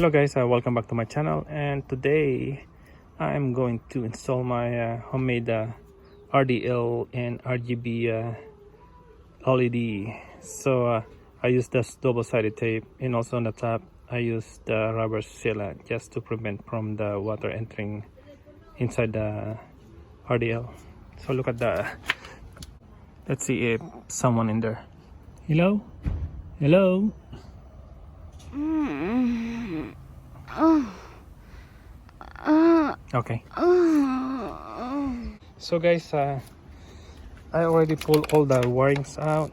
Hello guys, welcome back to my channel, and today I'm going to install my homemade RDL and RGB LED. So I used this double-sided tape, and also on the top I used the rubber sealant just to prevent from the water entering inside the RDL. So look at that. Let's see if someone in there. Hello? Hello? Okay. So guys, I already pulled all the wirings out.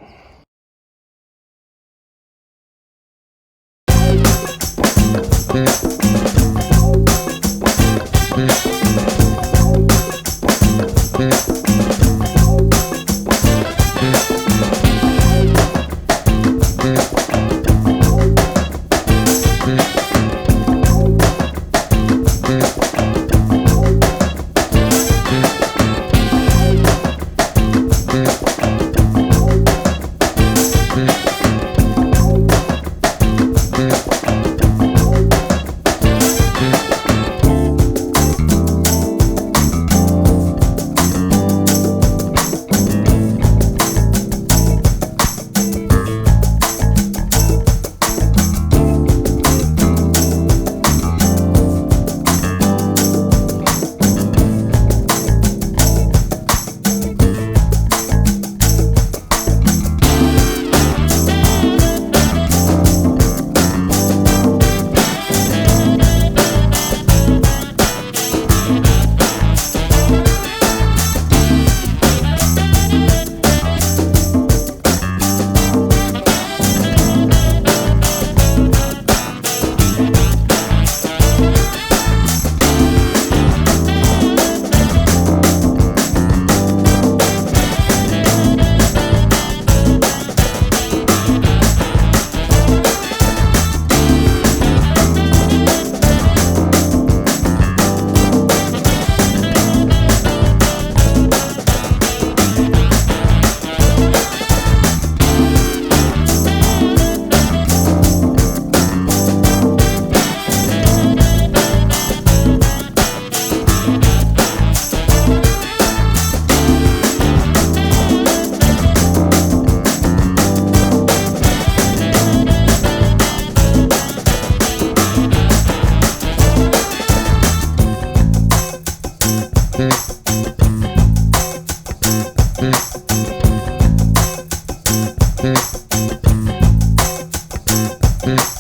Mm-hmm.